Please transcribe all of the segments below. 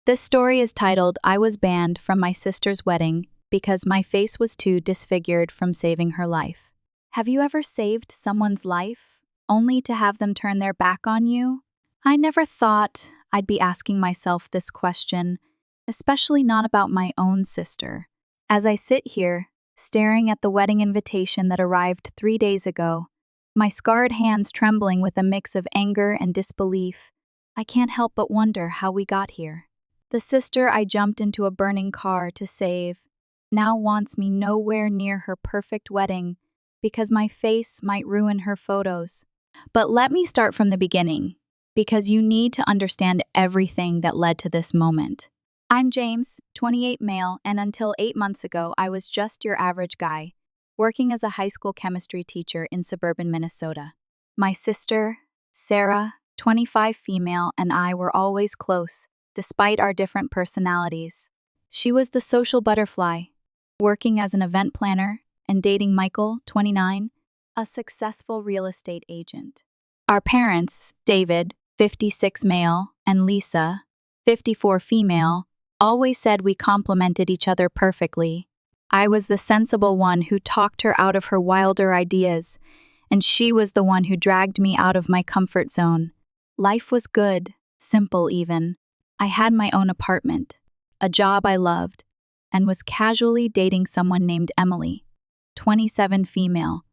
This story is titled, "I Was Banned from My Sister's Wedding Because My Face Was Too Disfigured from Saving Her Life." Have you ever saved someone's life, only to have them turn their back on you? I never thought I'd be asking myself this question, especially not about my own sister. As I sit here, staring at the wedding invitation that arrived 3 days ago, my scarred hands trembling with a mix of anger and disbelief, I can't help but wonder how we got here. The sister I jumped into a burning car to save now wants me nowhere near her perfect wedding because my face might ruin her photos. But let me start from the beginning, because you need to understand everything that led to this moment. I'm James, 28 male, and until 8 months ago, I was just your average guy, working as a high school chemistry teacher in suburban Minnesota. My sister, Sarah, 25 female, and I were always close, despite our different personalities. She was the social butterfly, working as an event planner, and dating Michael, 29, a successful real estate agent. Our parents, David, 56 male, and Lisa, 54 female, always said we complemented each other perfectly. I was the sensible one who talked her out of her wilder ideas, and she was the one who dragged me out of my comfort zone. Life was good, simple even. I had my own apartment, a job I loved, and was casually dating someone named Emily, 27 female,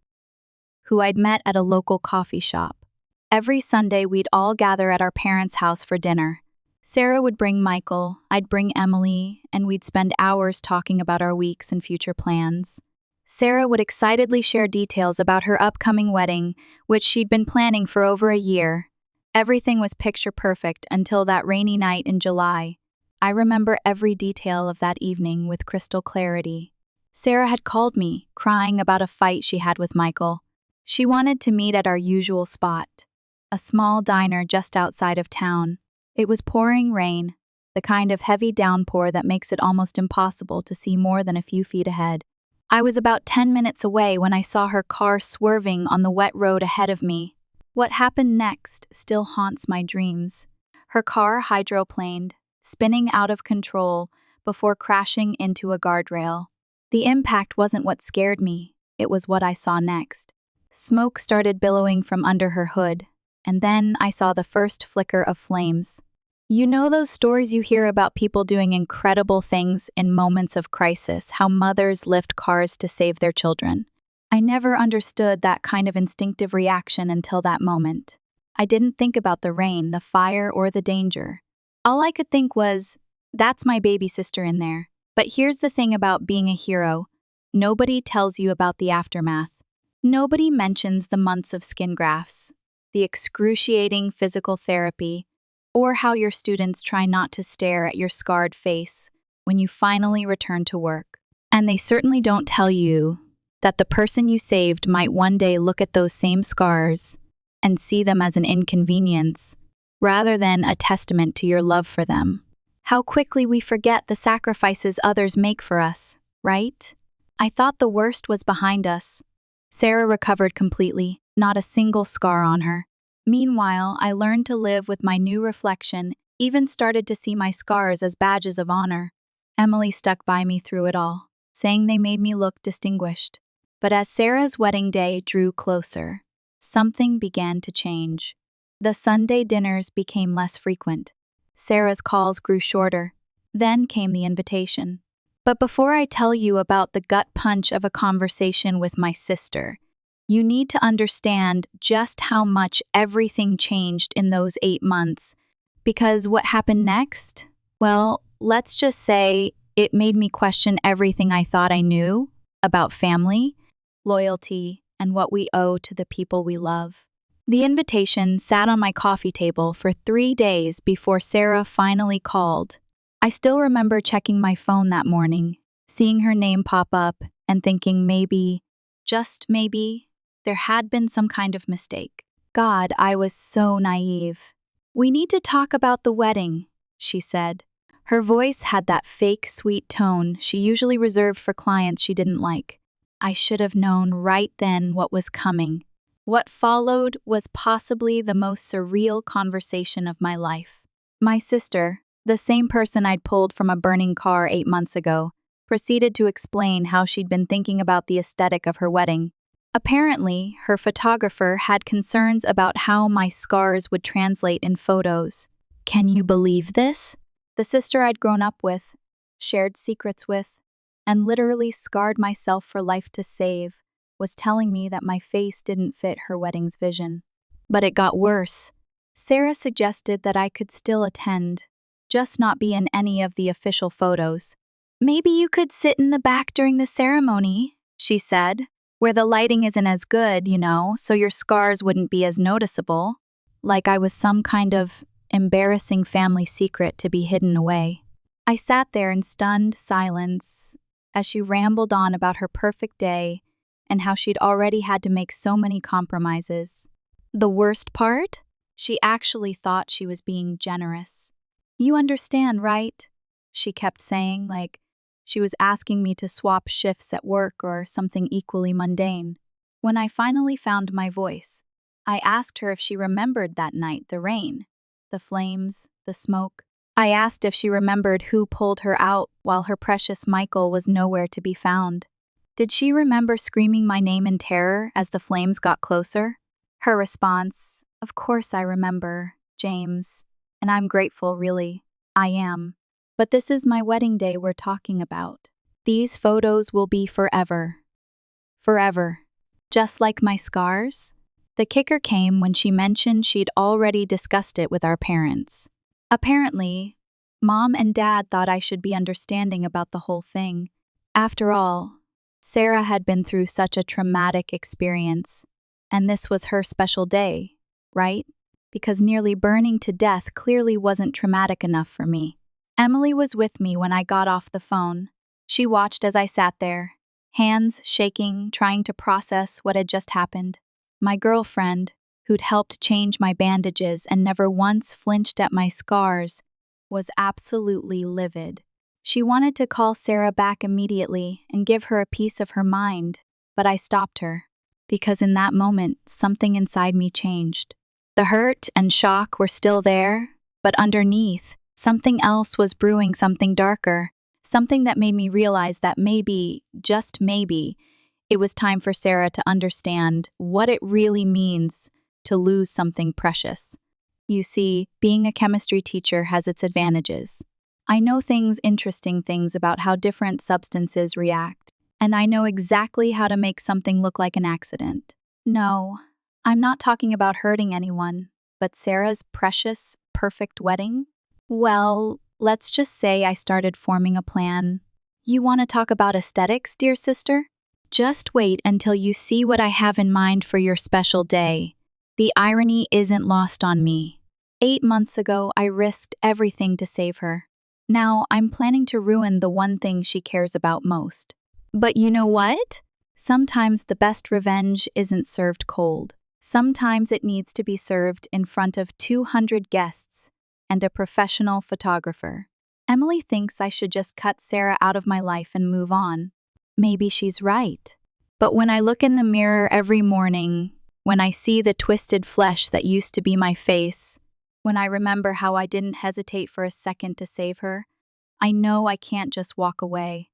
who I'd met at a local coffee shop. Every Sunday, we'd all gather at our parents' house for dinner. Sarah would bring Michael, I'd bring Emily, and we'd spend hours talking about our weeks and future plans. Sarah would excitedly share details about her upcoming wedding, which she'd been planning for over a year. Everything was picture perfect until that rainy night in July. I remember every detail of that evening with crystal clarity. Sarah had called me, crying about a fight she had with Michael. She wanted to meet at our usual spot, a small diner just outside of town. It was pouring rain, the kind of heavy downpour that makes it almost impossible to see more than a few feet ahead. I was about 10 minutes away when I saw her car swerving on the wet road ahead of me. What happened next still haunts my dreams. Her car hydroplaned, spinning out of control before crashing into a guardrail. The impact wasn't what scared me, it was what I saw next. Smoke started billowing from under her hood, and then I saw the first flicker of flames. You know those stories you hear about people doing incredible things in moments of crisis, how mothers lift cars to save their children. I never understood that kind of instinctive reaction until that moment. I didn't think about the rain, the fire, or the danger. All I could think was, that's my baby sister in there. But here's the thing about being a hero. Nobody tells you about the aftermath. Nobody mentions the months of skin grafts, the excruciating physical therapy, or how your students try not to stare at your scarred face when you finally return to work. And they certainly don't tell you that the person you saved might one day look at those same scars and see them as an inconvenience, rather than a testament to your love for them. How quickly we forget the sacrifices others make for us, right? I thought the worst was behind us. Sarah recovered completely, not a single scar on her. Meanwhile, I learned to live with my new reflection, even started to see my scars as badges of honor. Emily stuck by me through it all, saying they made me look distinguished. But as Sarah's wedding day drew closer, something began to change. The Sunday dinners became less frequent. Sarah's calls grew shorter. Then came the invitation. But before I tell you about the gut punch of a conversation with my sister, you need to understand just how much everything changed in those 8 months. Because what happened next? Well, let's just say it made me question everything I thought I knew about family, loyalty, and what we owe to the people we love. The invitation sat on my coffee table for 3 days before Sarah finally called. I still remember checking my phone that morning, seeing her name pop up, and thinking maybe, just maybe, there had been some kind of mistake. God, I was so naive. "We need to talk about the wedding," she said. Her voice had that fake sweet tone she usually reserved for clients she didn't like. I should have known right then what was coming. What followed was possibly the most surreal conversation of my life. My sister, The same person I'd pulled from a burning car 8 months ago proceeded to explain how she'd been thinking about the aesthetic of her wedding. Apparently, her photographer had concerns about how my scars would translate in photos. Can you believe this? The sister I'd grown up with, shared secrets with, and literally scarred myself for life to save, was telling me that my face didn't fit her wedding's vision. But it got worse. Sarah suggested that I could still attend, just not be in any of the official photos. Maybe you could sit in the back during the ceremony, she said, where the lighting isn't as good, so your scars wouldn't be as noticeable. Like I was some kind of embarrassing family secret to be hidden away. I sat there in stunned silence as she rambled on about her perfect day and how she'd already had to make so many compromises. The worst part? She actually thought she was being generous. You understand, right? She kept saying, like she was asking me to swap shifts at work or something equally mundane. When I finally found my voice, I asked her if she remembered that night, the rain, the flames, the smoke. I asked if she remembered who pulled her out while her precious Michael was nowhere to be found. Did she remember screaming my name in terror as the flames got closer? Her response, of course I remember, James, and I'm grateful, really. I am. But this is my wedding day we're talking about. These photos will be forever. Forever. Just like my scars? The kicker came when she mentioned she'd already discussed it with our parents. Apparently, Mom and Dad thought I should be understanding about the whole thing. After all, Sarah had been through such a traumatic experience, and this was her special day, right? Because nearly burning to death clearly wasn't traumatic enough for me. Emily was with me when I got off the phone. She watched as I sat there, hands shaking, trying to process what had just happened. My girlfriend, who'd helped change my bandages and never once flinched at my scars, was absolutely livid. She wanted to call Sarah back immediately and give her a piece of her mind, but I stopped her, because in that moment, something inside me changed. The hurt and shock were still there, but underneath, something else was brewing, something darker, something that made me realize that maybe, just maybe, it was time for Sarah to understand what it really means to lose something precious. You see, being a chemistry teacher has its advantages. I know interesting things about how different substances react, and I know exactly how to make something look like an accident. No, I'm not talking about hurting anyone, but Sarah's precious, perfect wedding? Well, let's just say I started forming a plan. You want to talk about aesthetics, dear sister? Just wait until you see what I have in mind for your special day. The irony isn't lost on me. 8 months ago, I risked everything to save her. Now, I'm planning to ruin the one thing she cares about most. But you know what? Sometimes the best revenge isn't served cold. Sometimes it needs to be served in front of 200 guests and a professional photographer. Emily thinks I should just cut Sarah out of my life and move on. Maybe she's right. But when I look in the mirror every morning, when I see the twisted flesh that used to be my face, when I remember how I didn't hesitate for a second to save her, I know I can't just walk away.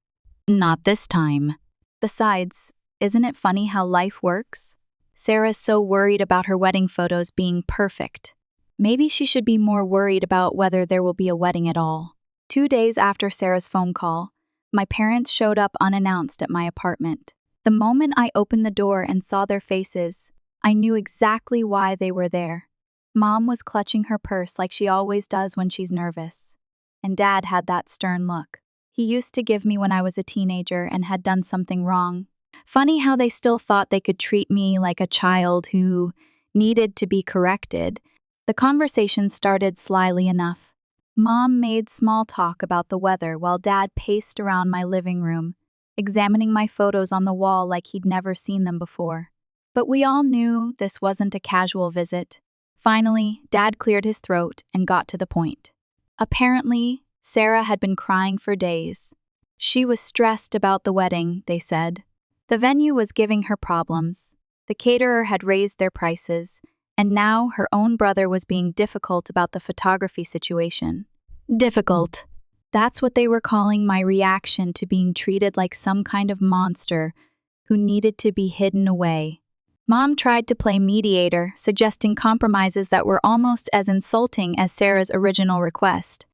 Not this time. Besides, isn't it funny how life works? Sarah's so worried about her wedding photos being perfect. Maybe she should be more worried about whether there will be a wedding at all. 2 days after Sarah's phone call, my parents showed up unannounced at my apartment. The moment I opened the door and saw their faces, I knew exactly why they were there. Mom was clutching her purse like she always does when she's nervous. And Dad had that stern look he used to give me when I was a teenager and had done something wrong. Funny how they still thought they could treat me like a child who needed to be corrected. The conversation started slyly enough. Mom made small talk about the weather while Dad paced around my living room, examining my photos on the wall like he'd never seen them before. But we all knew this wasn't a casual visit. Finally, Dad cleared his throat and got to the point. Apparently, Sarah had been crying for days. She was stressed about the wedding, they said. The venue was giving her problems. The caterer had raised their prices, and now her own brother was being difficult about the photography situation. Difficult. That's what they were calling my reaction to being treated like some kind of monster who needed to be hidden away. Mom tried to play mediator, suggesting compromises that were almost as insulting as Sarah's original request.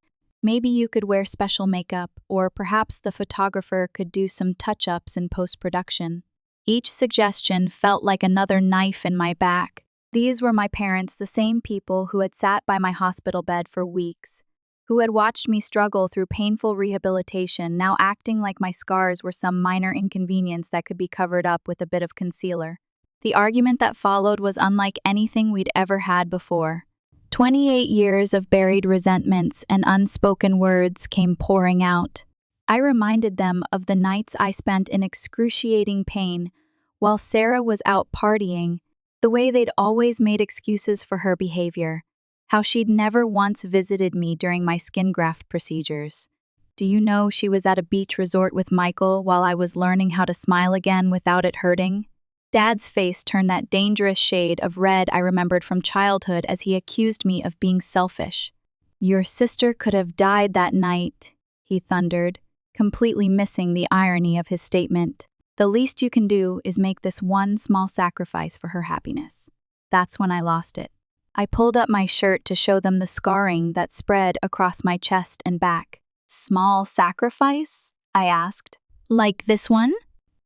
Maybe you could wear special makeup, or perhaps the photographer could do some touch-ups in post-production. Each suggestion felt like another knife in my back. These were my parents, the same people who had sat by my hospital bed for weeks, who had watched me struggle through painful rehabilitation, now acting like my scars were some minor inconvenience that could be covered up with a bit of concealer. The argument that followed was unlike anything we'd ever had before. 28 years of buried resentments and unspoken words came pouring out. I reminded them of the nights I spent in excruciating pain while Sarah was out partying, the way they'd always made excuses for her behavior, how she'd never once visited me during my skin graft procedures. Do you know she was at a beach resort with Michael while I was learning how to smile again without it hurting? Dad's face turned that dangerous shade of red I remembered from childhood as he accused me of being selfish. Your sister could have died that night, he thundered, completely missing the irony of his statement. The least you can do is make this one small sacrifice for her happiness. That's when I lost it. I pulled up my shirt to show them the scarring that spread across my chest and back. Small sacrifice? I asked. Like this one?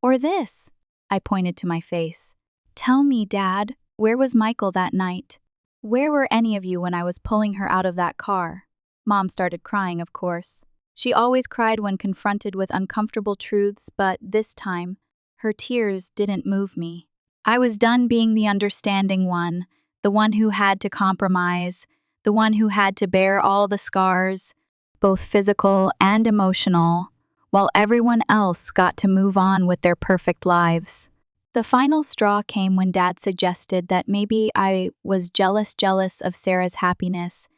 Or this? I pointed to my face. Tell me, Dad, where was Michael that night? Where were any of you when I was pulling her out of that car? Mom started crying, of course. She always cried when confronted with uncomfortable truths, but this time, her tears didn't move me. I was done being the understanding one, the one who had to compromise, the one who had to bear all the scars, both physical and emotional, while everyone else got to move on with their perfect lives. The final straw came when Dad suggested that maybe I was jealous of Sarah's happiness,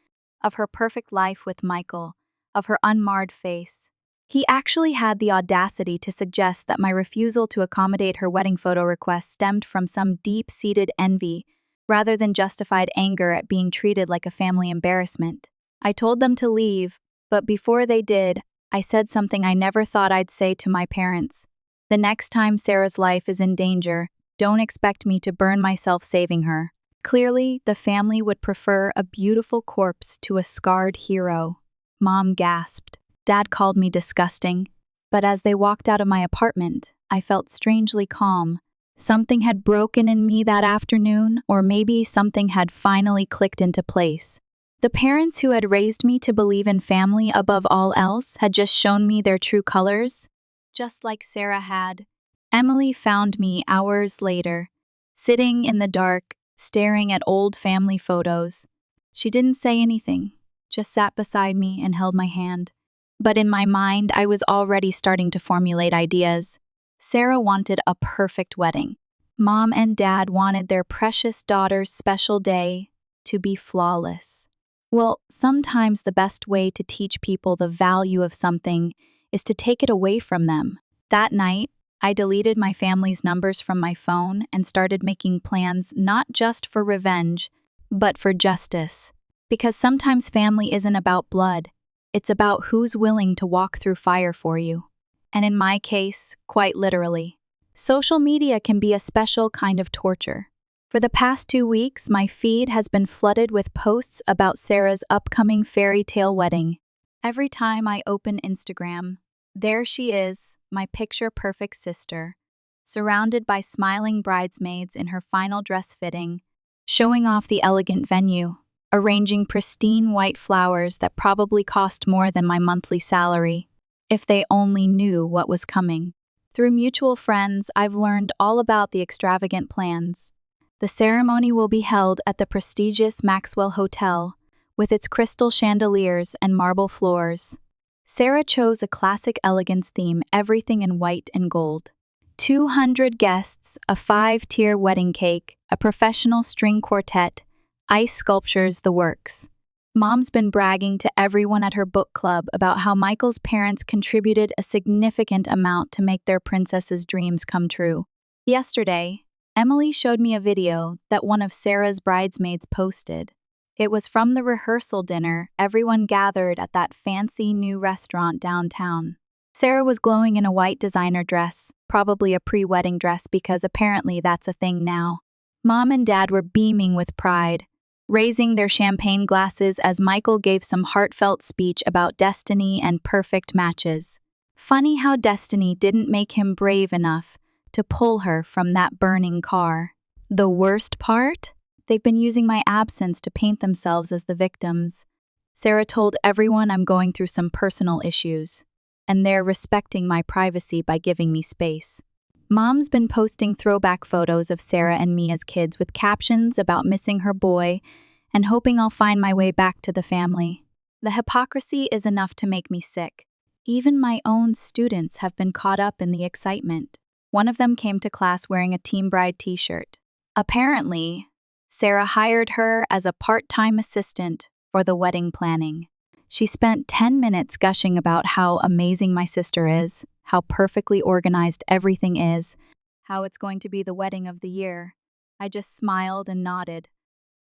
of her perfect life with Michael, of her unmarred face. He actually had the audacity to suggest that my refusal to accommodate her wedding photo request stemmed from some deep-seated envy, rather than justified anger at being treated like a family embarrassment. I told them to leave, but before they did, I said something I never thought I'd say to my parents. The next time Sarah's life is in danger, don't expect me to burn myself saving her. Clearly, the family would prefer a beautiful corpse to a scarred hero. Mom gasped. Dad called me disgusting. But as they walked out of my apartment, I felt strangely calm. Something had broken in me that afternoon, or maybe something had finally clicked into place. The parents who had raised me to believe in family above all else had just shown me their true colors, just like Sarah had. Emily found me hours later, sitting in the dark, staring at old family photos. She didn't say anything, just sat beside me and held my hand. But in my mind, I was already starting to formulate ideas. Sarah wanted a perfect wedding. Mom and Dad wanted their precious daughter's special day to be flawless. Well, sometimes the best way to teach people the value of something is to take it away from them. That night, I deleted my family's numbers from my phone and started making plans not just for revenge, but for justice. Because sometimes family isn't about blood, it's about who's willing to walk through fire for you. And in my case, quite literally. Social media can be a special kind of torture. For the past 2 weeks, my feed has been flooded with posts about Sarah's upcoming fairy tale wedding. Every time I open Instagram, there she is, my picture-perfect sister, surrounded by smiling bridesmaids in her final dress fitting, showing off the elegant venue, arranging pristine white flowers that probably cost more than my monthly salary, if they only knew what was coming. Through mutual friends, I've learned all about the extravagant plans. The ceremony will be held at the prestigious Maxwell Hotel, with its crystal chandeliers and marble floors. Sarah chose a classic elegance theme, everything in white and gold. 200 guests, a 5-tier wedding cake, a professional string quartet, ice sculptures, the works. Mom's been bragging to everyone at her book club about how Michael's parents contributed a significant amount to make their princess's dreams come true. Yesterday, Emily showed me a video that one of Sarah's bridesmaids posted. It was from the rehearsal dinner everyone gathered at that fancy new restaurant downtown. Sarah was glowing in a white designer dress, probably a pre-wedding dress because apparently that's a thing now. Mom and Dad were beaming with pride, raising their champagne glasses as Michael gave some heartfelt speech about destiny and perfect matches. Funny how destiny didn't make him brave enough to pull her from that burning car. The worst part? They've been using my absence to paint themselves as the victims. Sarah told everyone I'm going through some personal issues, and they're respecting my privacy by giving me space. Mom's been posting throwback photos of Sarah and me as kids with captions about missing her boy and hoping I'll find my way back to the family. The hypocrisy is enough to make me sick. Even my own students have been caught up in the excitement. One of them came to class wearing a Team Bride t-shirt. Apparently, Sarah hired her as a part-time assistant for the wedding planning. She spent 10 minutes gushing about how amazing my sister is, how perfectly organized everything is, how it's going to be the wedding of the year. I just smiled and nodded,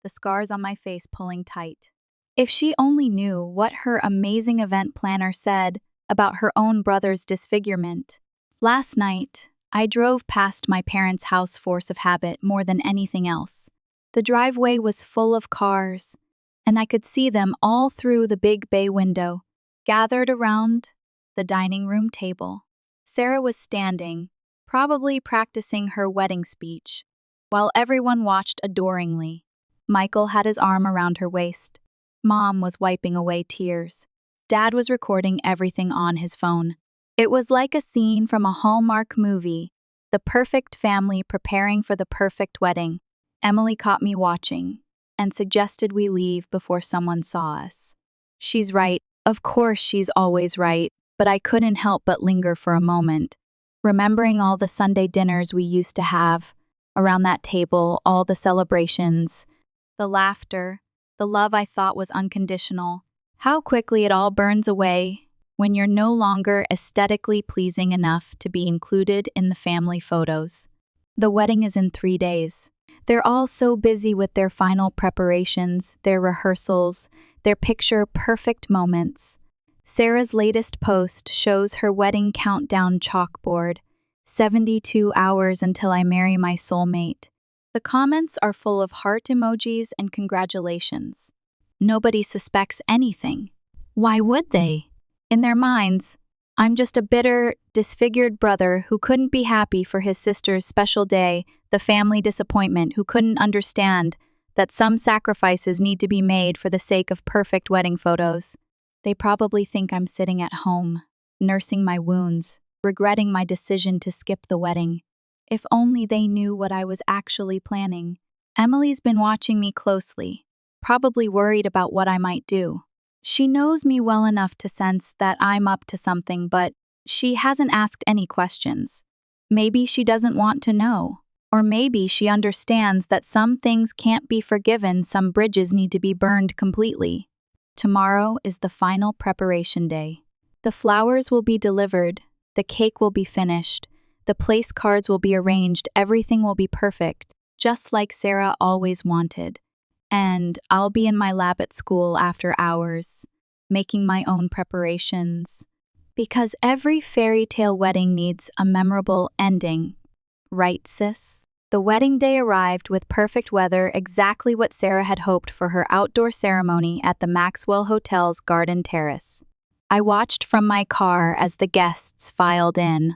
the scars on my face pulling tight. If she only knew what her amazing event planner said about her own brother's disfigurement. Last night, I drove past my parents' house force of habit more than anything else. The driveway was full of cars, and I could see them all through the big bay window, gathered around the dining room table. Sarah was standing, probably practicing her wedding speech, while everyone watched adoringly. Michael had his arm around her waist. Mom was wiping away tears. Dad was recording everything on his phone. It was like a scene from a Hallmark movie, the perfect family preparing for the perfect wedding. Emily caught me watching and suggested we leave before someone saw us. She's right. Of course she's always right, but I couldn't help but linger for a moment, remembering all the Sunday dinners we used to have, around that table, all the celebrations, the laughter, the love I thought was unconditional. How quickly it all burns away when you're no longer aesthetically pleasing enough to be included in the family photos. The wedding is in 3 days. They're all so busy with their final preparations, their rehearsals, their picture-perfect moments. Sarah's latest post shows her wedding countdown chalkboard, 72 hours until I marry my soulmate. The comments are full of heart emojis and congratulations. Nobody suspects anything. Why would they? In their minds, I'm just a bitter, disfigured brother who couldn't be happy for his sister's special day, the family disappointment who couldn't understand that some sacrifices need to be made for the sake of perfect wedding photos. They probably think I'm sitting at home, nursing my wounds, regretting my decision to skip the wedding. If only they knew what I was actually planning. Emily's been watching me closely, probably worried about what I might do. She knows me well enough to sense that I'm up to something, but she hasn't asked any questions. Maybe she doesn't want to know. Or maybe she understands that some things can't be forgiven, some bridges need to be burned completely. Tomorrow is the final preparation day. The flowers will be delivered, the cake will be finished, the place cards will be arranged, everything will be perfect, just like Sarah always wanted. And I'll be in my lab at school after hours, making my own preparations. Because every fairy tale wedding needs a memorable ending. Right, sis? The wedding day arrived with perfect weather, exactly what Sarah had hoped for her outdoor ceremony at the Maxwell Hotel's garden terrace. I watched from my car as the guests filed in,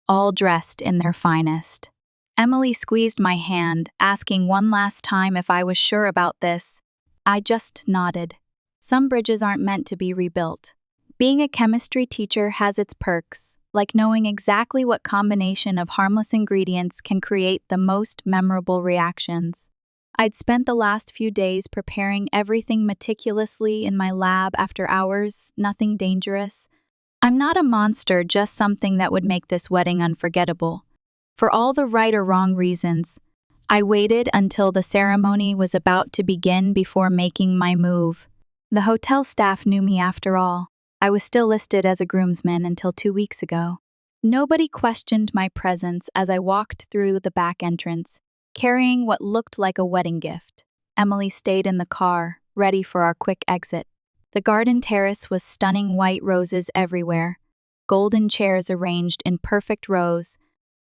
all dressed in their finest. Emily squeezed my hand, asking one last time if I was sure about this. I just nodded. Some bridges aren't meant to be rebuilt. Being a chemistry teacher has its perks, like knowing exactly what combination of harmless ingredients can create the most memorable reactions. I'd spent the last few days preparing everything meticulously in my lab after hours, nothing dangerous. I'm not a monster, just something that would make this wedding unforgettable. For all the right or wrong reasons, I waited until the ceremony was about to begin before making my move. The hotel staff knew me after all. I was still listed as a groomsman until 2 weeks ago. Nobody questioned my presence as I walked through the back entrance, carrying what looked like a wedding gift. Emily stayed in the car, ready for our quick exit. The garden terrace was stunning white roses everywhere, golden chairs arranged in perfect rows,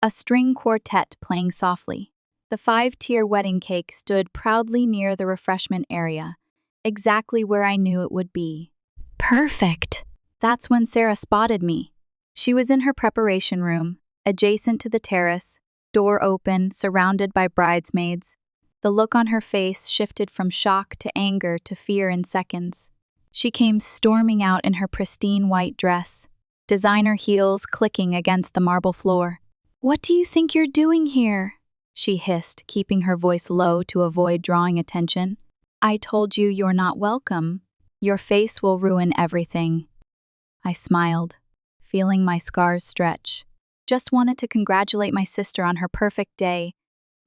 a string quartet playing softly. The 5-tier wedding cake stood proudly near the refreshment area, exactly where I knew it would be. Perfect! That's when Sarah spotted me. She was in her preparation room, adjacent to the terrace, door open, surrounded by bridesmaids. The look on her face shifted from shock to anger to fear in seconds. She came storming out in her pristine white dress, designer heels clicking against the marble floor. "What do you think you're doing here?" she hissed, keeping her voice low to avoid drawing attention. "I told you you're not welcome. Your face will ruin everything." I smiled, feeling my scars stretch. Just wanted to congratulate my sister on her perfect day.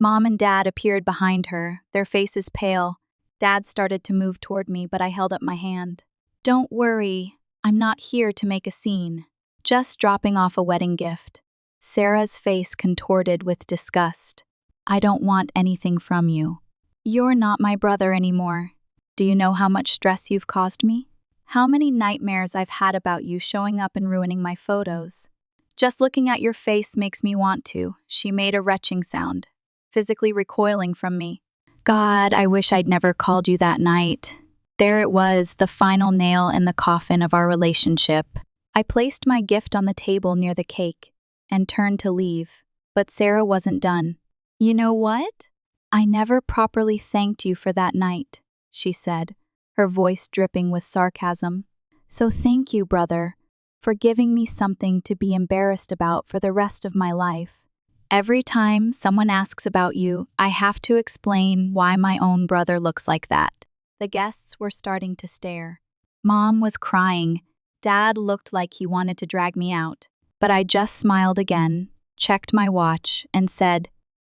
Mom and Dad appeared behind her, their faces pale. Dad started to move toward me, but I held up my hand. "Don't worry, I'm not here to make a scene. Just dropping off a wedding gift." Sarah's face contorted with disgust. "I don't want anything from you. You're not my brother anymore. Do you know how much stress you've caused me? How many nightmares I've had about you showing up and ruining my photos? Just looking at your face makes me want to." She made a retching sound, physically recoiling from me. God, I wish I'd never called you that night. There it was, the final nail in the coffin of our relationship. I placed my gift on the table near the cake and turned to leave, but Sarah wasn't done. "You know what? I never properly thanked you for that night," she said, her voice dripping with sarcasm. "So thank you, brother, for giving me something to be embarrassed about for the rest of my life. Every time someone asks about you, I have to explain why my own brother looks like that." The guests were starting to stare. Mom was crying. Dad looked like he wanted to drag me out. But I just smiled again, checked my watch, and said,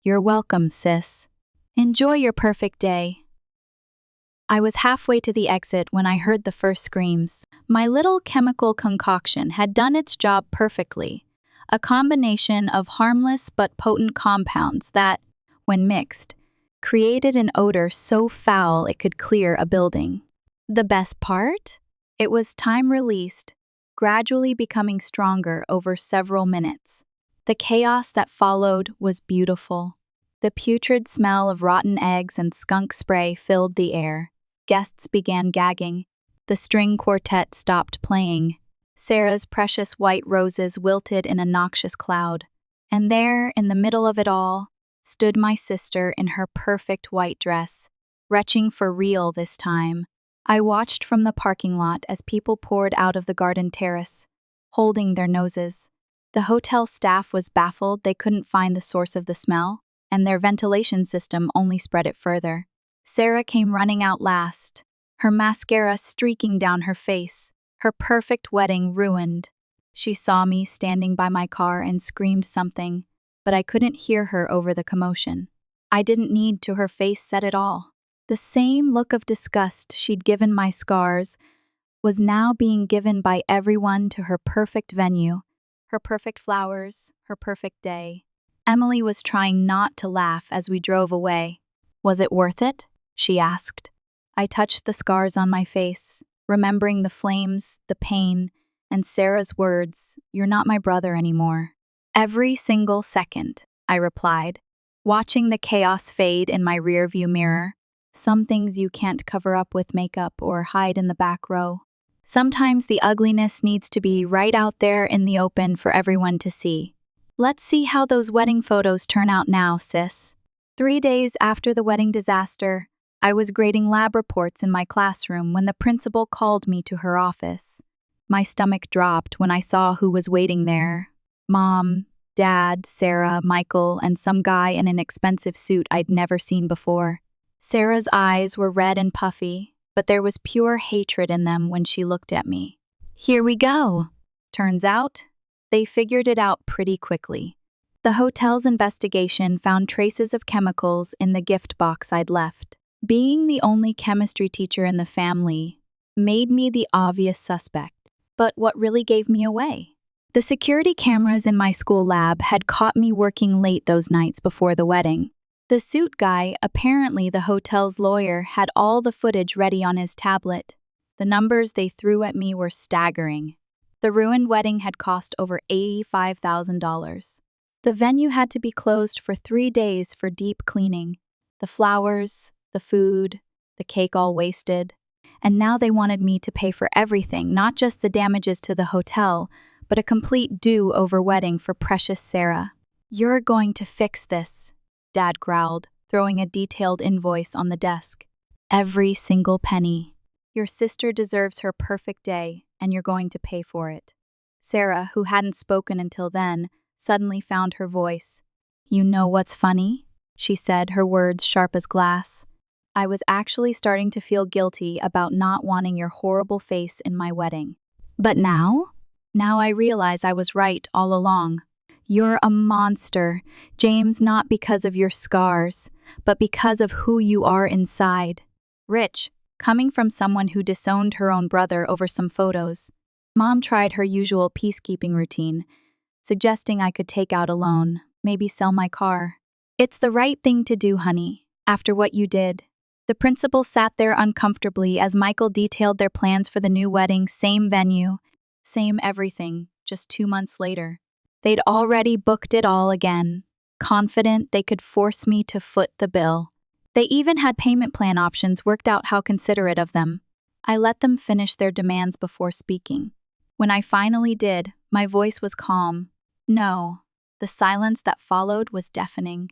"You're welcome, sis. Enjoy your perfect day." I was halfway to the exit when I heard the first screams. My little chemical concoction had done its job perfectly. A combination of harmless but potent compounds that, when mixed, created an odor so foul it could clear a building. The best part? It was time-released, gradually becoming stronger over several minutes. The chaos that followed was beautiful. The putrid smell of rotten eggs and skunk spray filled the air. Guests began gagging. The string quartet stopped playing. Sarah's precious white roses wilted in a noxious cloud. And there, in the middle of it all, stood my sister in her perfect white dress, retching for real this time. I watched from the parking lot as people poured out of the garden terrace, holding their noses. The hotel staff was baffled they couldn't find the source of the smell, and their ventilation system only spread it further. Sarah came running out last, her mascara streaking down her face, her perfect wedding ruined. She saw me standing by my car and screamed something, but I couldn't hear her over the commotion. I didn't need to, her face said it all. The same look of disgust she'd given my scars was now being given by everyone to her perfect venue, her perfect flowers, her perfect day. Emily was trying not to laugh as we drove away. "Was it worth it?" she asked. I touched the scars on my face, remembering the flames, the pain, and Sarah's words, "You're not my brother anymore." "Every single second," I replied, watching the chaos fade in my rearview mirror. Some things you can't cover up with makeup or hide in the back row. Sometimes the ugliness needs to be right out there in the open for everyone to see. Let's see how those wedding photos turn out now, sis. 3 days after the wedding disaster, I was grading lab reports in my classroom when the principal called me to her office. My stomach dropped when I saw who was waiting there. Mom, Dad, Sarah, Michael, and some guy in an expensive suit I'd never seen before. Sarah's eyes were red and puffy, but there was pure hatred in them when she looked at me. "Here we go." Turns out, they figured it out pretty quickly. The hotel's investigation found traces of chemicals in the gift box I'd left. Being the only chemistry teacher in the family made me the obvious suspect. But what really gave me away? The security cameras in my school lab had caught me working late those nights before the wedding. The suit guy, apparently the hotel's lawyer, had all the footage ready on his tablet. The numbers they threw at me were staggering. The ruined wedding had cost over $85,000. The venue had to be closed for 3 days for deep cleaning. The flowers, the food, the cake all wasted. And now they wanted me to pay for everything, not just the damages to the hotel, but a complete do-over wedding for precious Sarah. "You're going to fix this," Dad growled, throwing a detailed invoice on the desk. "Every single penny. Your sister deserves her perfect day, and you're going to pay for it." Sarah, who hadn't spoken until then, suddenly found her voice. "You know what's funny?" she said, her words sharp as glass. "I was actually starting to feel guilty about not wanting your horrible face in my wedding. But now I realize I was right all along. You're a monster, James, not because of your scars, but because of who you are inside." Rich, coming from someone who disowned her own brother over some photos, Mom tried her usual peacekeeping routine, suggesting I could take out a loan, maybe sell my car. "It's the right thing to do, honey, after what you did." The principal sat there uncomfortably as Michael detailed their plans for the new wedding, same venue, same everything, just 2 months later. They'd already booked it all again, confident they could force me to foot the bill. They even had payment plan options worked out. How considerate of them. I let them finish their demands before speaking. When I finally did, my voice was calm. No, the silence that followed was deafening.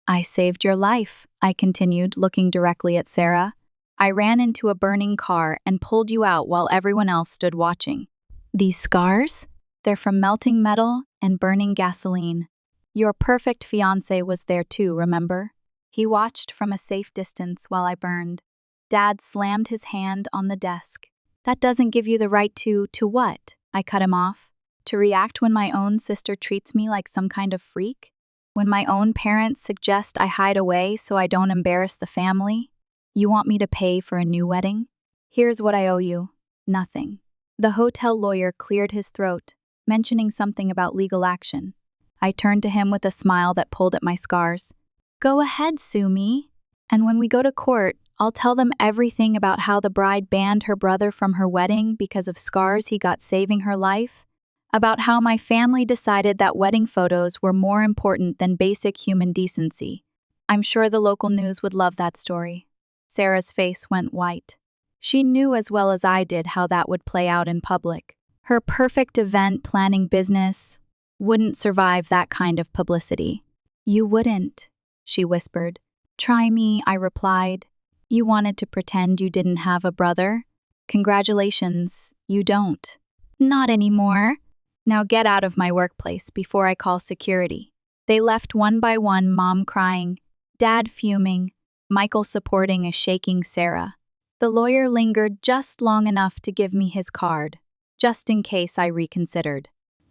"I saved your life," I continued, looking directly at Sarah. "I ran into a burning car and pulled you out while everyone else stood watching. These scars? They're from melting metal and burning gasoline. Your perfect fiancé was there too, remember?" He watched from a safe distance while I burned. Dad slammed his hand on the desk. "That doesn't give you the right to what?" I cut him off. "To react when my own sister treats me like some kind of freak? When my own parents suggest I hide away so I don't embarrass the family? You want me to pay for a new wedding? Here's what I owe you. Nothing." The hotel lawyer cleared his throat, mentioning something about legal action. I turned to him with a smile that pulled at my scars. "Go ahead, sue me. And when we go to court, I'll tell them everything about how the bride banned her brother from her wedding because of scars he got saving her life, about how my family decided that wedding photos were more important than basic human decency. I'm sure the local news would love that story." Sarah's face went white. She knew as well as I did how that would play out in public. Her perfect event planning business wouldn't survive that kind of publicity. "You wouldn't," she whispered. "Try me," I replied. "You wanted to pretend you didn't have a brother? Congratulations, you don't." "Not anymore. Now get out of my workplace before I call security." They left one by one, Mom crying, Dad fuming, Michael supporting a shaking Sarah. The lawyer lingered just long enough to give me his card, just in case I reconsidered.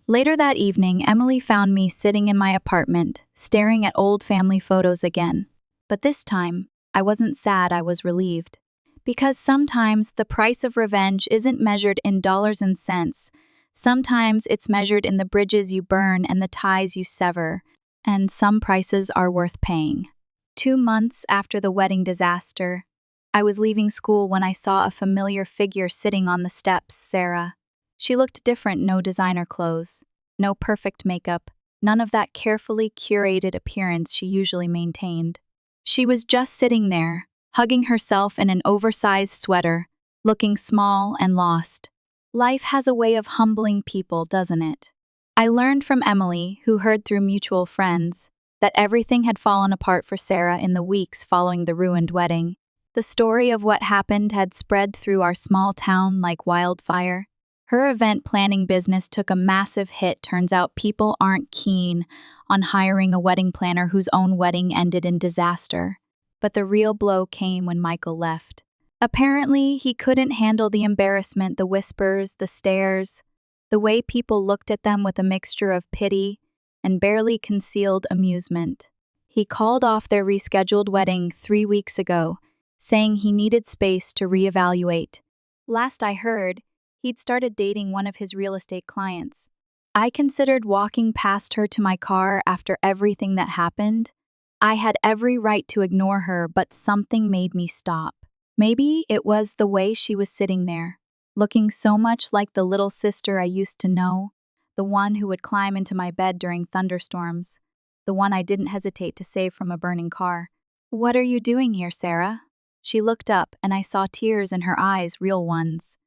Later that evening, Emily found me sitting in my apartment, staring at old family photos again. But this time, I wasn't sad, I was relieved. Because sometimes the price of revenge isn't measured in dollars and cents. Sometimes it's measured in the bridges you burn and the ties you sever, and some prices are worth paying. 2 months after the wedding disaster, I was leaving school when I saw a familiar figure sitting on the steps, Sarah. She looked different, no designer clothes, no perfect makeup, none of that carefully curated appearance she usually maintained. She was just sitting there, hugging herself in an oversized sweater, looking small and lost. Life has a way of humbling people, doesn't it? I learned from Emily, who heard through mutual friends, that everything had fallen apart for Sarah in the weeks following the ruined wedding. The story of what happened had spread through our small town like wildfire. Her event planning business took a massive hit. Turns out people aren't keen on hiring a wedding planner whose own wedding ended in disaster. But the real blow came when Michael left. Apparently, he couldn't handle the embarrassment, the whispers, the stares, the way people looked at them with a mixture of pity and barely concealed amusement. He called off their rescheduled wedding 3 weeks ago, saying he needed space to reevaluate. Last I heard, he'd started dating one of his real estate clients. I considered walking past her to my car after everything that happened, I had every right to ignore her, but something made me stop. Maybe it was the way she was sitting there, looking so much like the little sister I used to know, the one who would climb into my bed during thunderstorms, the one I didn't hesitate to save from a burning car. "What are you doing here, Sarah?" She looked up, and I saw tears in her eyes, real ones.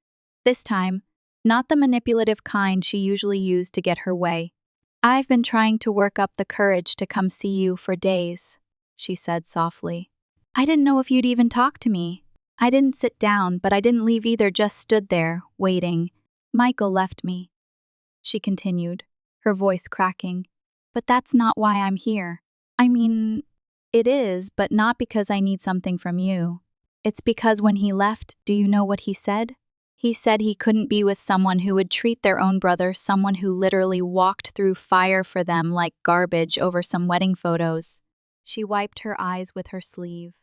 This time, not the manipulative kind she usually used to get her way. "I've been trying to work up the courage to come see you for days," she said softly. "I didn't know if you'd even talk to me. I didn't sit down, but I didn't leave either, just stood there, waiting. Michael left me," she continued, her voice cracking. "But that's not why I'm here. I mean, it is, but not because I need something from you. It's because when he left, do you know what he said? He said he couldn't be with someone who would treat their own brother, someone who literally walked through fire for them like garbage over some wedding photos." She wiped her eyes with her sleeve.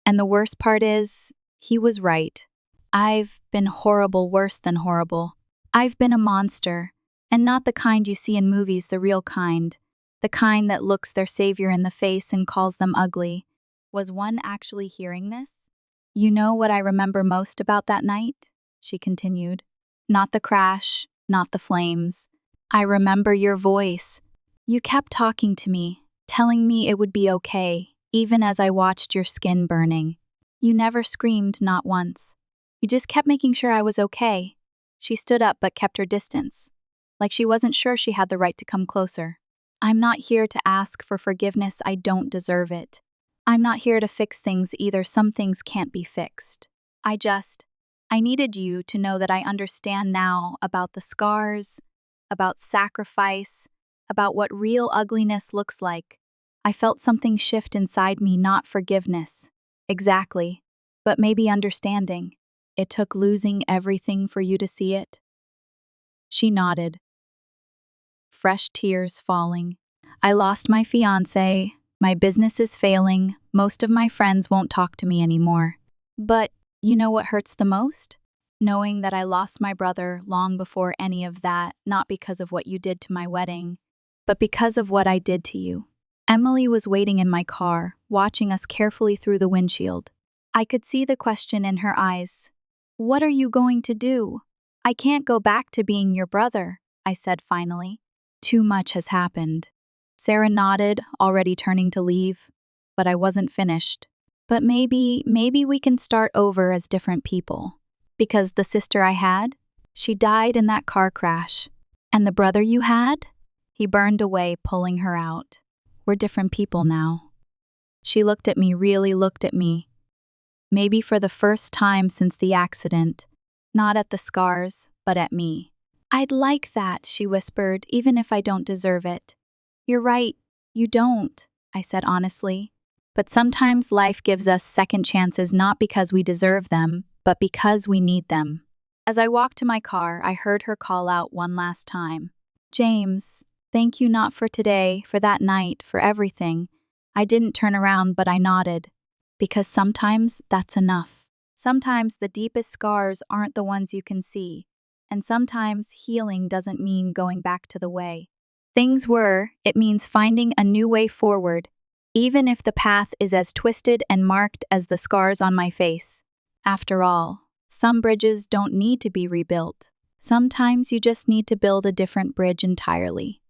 "And the worst part is, he was right. I've been horrible, worse than horrible. I've been a monster, and not the kind you see in movies, the real kind. The kind that looks their savior in the face and calls them ugly." Was one actually hearing this? "You know what I remember most about that night?" she continued. "Not the crash, not the flames. I remember your voice. You kept talking to me, telling me it would be okay, even as I watched your skin burning. You never screamed, not once. You just kept making sure I was okay." She stood up but kept her distance, like she wasn't sure she had the right to come closer. "I'm not here to ask for forgiveness, I don't deserve it. I'm not here to fix things either, some things can't be fixed. I needed you to know that I understand now about the scars, about sacrifice, about what real ugliness looks like. I felt something shift inside me, not forgiveness. Exactly, but maybe understanding. It took losing everything for you to see it." She nodded, fresh tears falling. "I lost my fiancé, my business is failing, most of my friends won't talk to me anymore. But you know what hurts the most? Knowing that I lost my brother long before any of that, not because of what you did to my wedding, but because of what I did to you." Emily was waiting in my car, watching us carefully through the windshield. I could see the question in her eyes. "What are you going to do?" "I can't go back to being your brother," I said finally. "Too much has happened." Sarah nodded, already turning to leave, but I wasn't finished. "But maybe we can start over as different people. Because the sister I had, she died in that car crash. And the brother you had? He burned away, pulling her out. We're different people now." She looked at me, really looked at me. Maybe for the first time since the accident, not at the scars, but at me. "I'd like that," she whispered, "even if I don't deserve it." "You're right, you don't," I said honestly. "But sometimes life gives us second chances not because we deserve them, but because we need them." As I walked to my car, I heard her call out one last time. "James, thank you not for today, for that night, for everything." I didn't turn around, but I nodded. Because sometimes that's enough. Sometimes the deepest scars aren't the ones you can see. And sometimes healing doesn't mean going back to the way things were, it means finding a new way forward, even if the path is as twisted and marked as the scars on my face. After all, some bridges don't need to be rebuilt. Sometimes you just need to build a different bridge entirely.